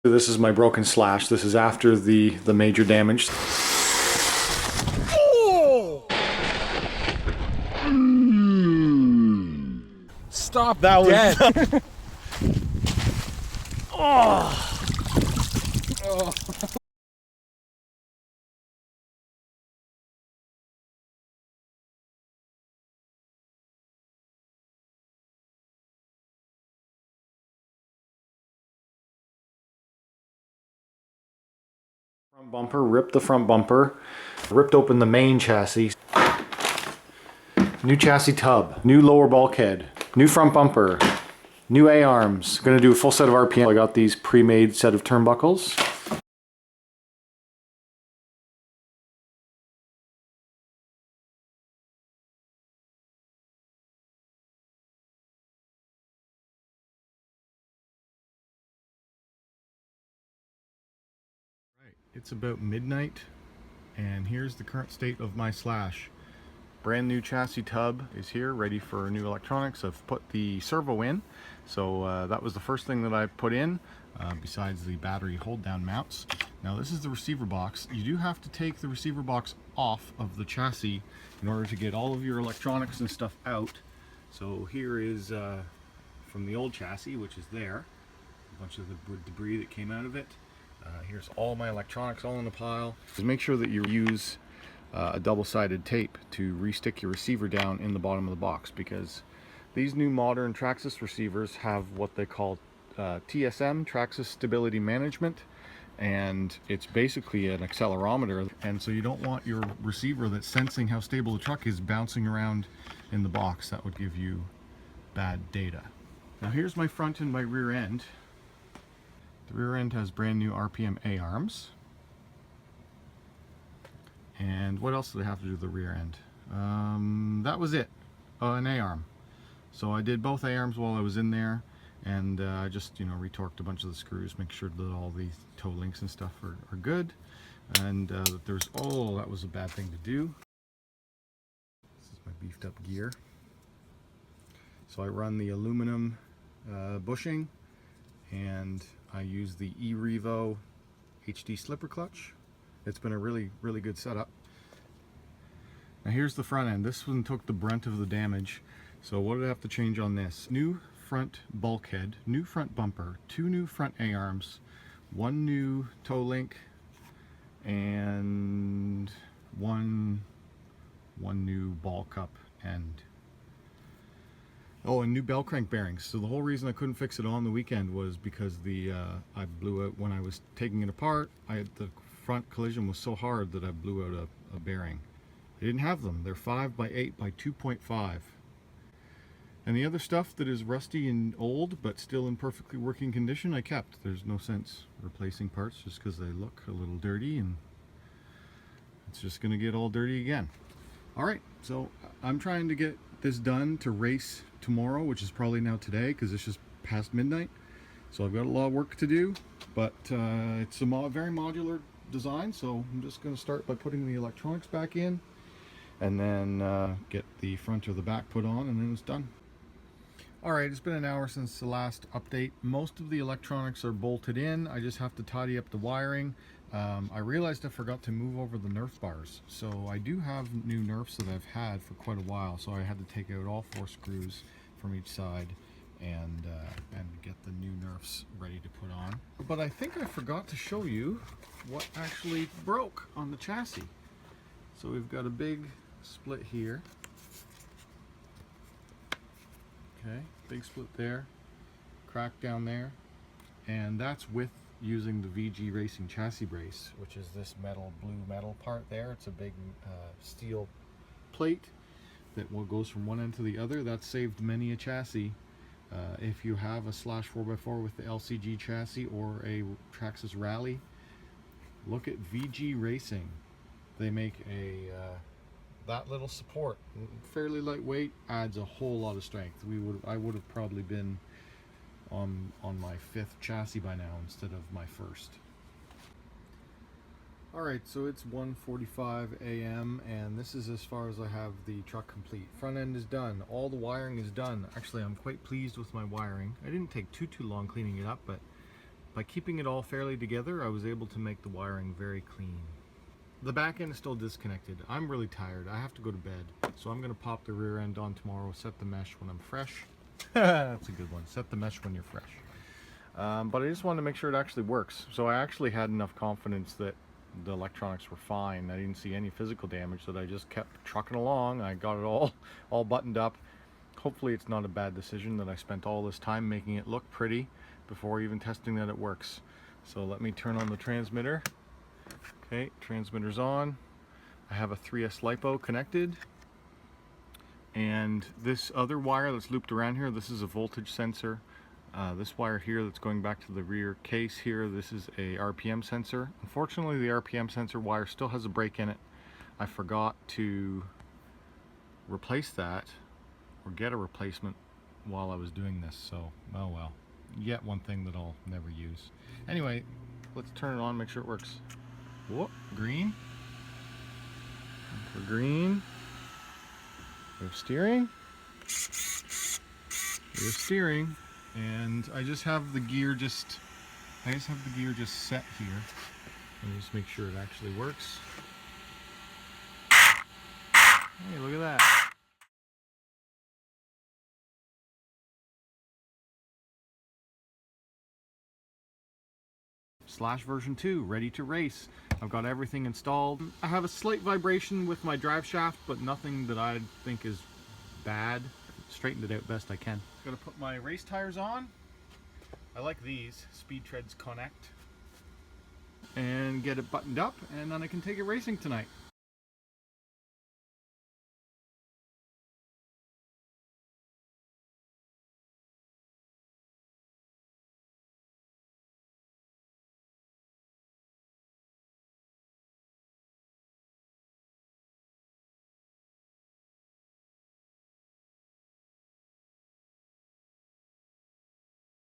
This is my broken slash. This is after the major damage. Oh! Stop that dead. Oh. Oh. Front bumper, ripped the front bumper, ripped open the main chassis. New chassis tub, new lower bulkhead, new front bumper, new A-arms. Gonna do a full set of RPM. I got these pre-made set of turnbuckles. Right, it's about midnight, and here's the current state of my slash. Brand new chassis tub is here, ready for new electronics. I've put the servo in, so that was the first thing that I put in, besides the battery hold down mounts. Now this is the receiver box. You do have to take the receiver box off of the chassis in order to get all of your electronics and stuff out. So here is from the old chassis, which is there, a bunch of the debris that came out of it. Here's all my electronics all in a pile. Just make sure that you use a double-sided tape to re-stick your receiver down in the bottom of the box, because these new modern Traxxas receivers have what they call TSM, Traxxas Stability Management, and it's basically an accelerometer, and so you don't want your receiver that's sensing how stable the truck is bouncing around in the box. That would give you bad data. Now here's my front and my rear end. The rear end has brand new RPM A-arms. And what else did I have to do with the rear end? That was it, an A-arm. So I did both A-arms while I was in there, and I just, retorqued a bunch of the screws, make sure that all the toe links and stuff are good, and that there's, oh, that was a bad thing to do. This is my beefed up gear. So I run the aluminum bushing, and I use the eRevo HD slipper clutch. It's been a really good setup. Now here's the front end. This one took the brunt of the damage. So what did I have to change on this? New front bulkhead, new front bumper, 2 new front A-arms, 1 new toe link, and one new ball cup end. Oh, and new bell crank bearings. So the whole reason I couldn't fix it on the weekend was because I blew out when I was taking it apart. The front collision was so hard that I blew out a bearing. I didn't have them. They're 5x8 by 2.5. And the other stuff that is rusty and old but still in perfectly working condition, I kept. There's no sense replacing parts just because they look a little dirty, and it's just going to get all dirty again. Alright, so I'm trying to get this done to race tomorrow, which is probably now today because it's just past midnight. So I've got a lot of work to do, but it's a very modular design, so I'm just going to start by putting the electronics back in, and then get the front or the back put on, and then it's done. Alright, it's been an hour since the last update. Most of the electronics are bolted in. I just have to tidy up the wiring. I realized I forgot to move over the Nerf bars, so I do have new Nerfs that I've had for quite a while, so I had to take out all 4 screws from each side and get the new Nerfs ready to put on. But I think I forgot to show you what actually broke on the chassis. So we've got a big split here. Okay, big split there, crack down there, and that's with using the VG Racing chassis brace, which is this blue metal part there. It's a big steel plate that goes from one end to the other. That saved many a chassis. If you have a slash 4x4 with the LCG chassis or a Traxxas Rally, look at VG Racing. They make that little support, fairly lightweight, adds a whole lot of strength. I would have probably been on my 5th chassis by now instead of my 1st. Alright, so it's 1:45 a.m. and this is as far as I have the truck complete. Front end is done. All the wiring is done. Actually, I'm quite pleased with my wiring. I didn't take too long cleaning it up, but by keeping it all fairly together, I was able to make the wiring very clean. The back end is still disconnected. I'm really tired. I have to go to bed. So I'm going to pop the rear end on tomorrow, set the mesh when I'm fresh. That's a good one. Set the mesh when you're fresh. But I just wanted to make sure it actually works. So I actually had enough confidence that the electronics were fine. I didn't see any physical damage, that I just kept trucking along. I got it all buttoned up. Hopefully it's not a bad decision that I spent all this time making it look pretty before even testing that it works. So let me turn on the transmitter. Okay, transmitter's on. I have a 3S LiPo connected. And this other wire that's looped around here, this is a voltage sensor. This wire here that's going back to the rear case here, this is a RPM sensor. Unfortunately, the RPM sensor wire still has a break in it. I forgot to replace that or get a replacement while I was doing this, so oh well. Yet one thing that I'll never use. Anyway, let's turn it on, make sure it works. Whoop, green. For green. We have steering. We have steering. And I just have the gear just set here. Let me just make sure it actually works. Hey, look at that. Slash version 2, ready to race. I've got everything installed. I have a slight vibration with my drive shaft, but nothing that I think is bad. Straightened it out best I can. Gonna put my race tires on. I like these, Speed Treads Connect. And get it buttoned up, and then I can take it racing tonight.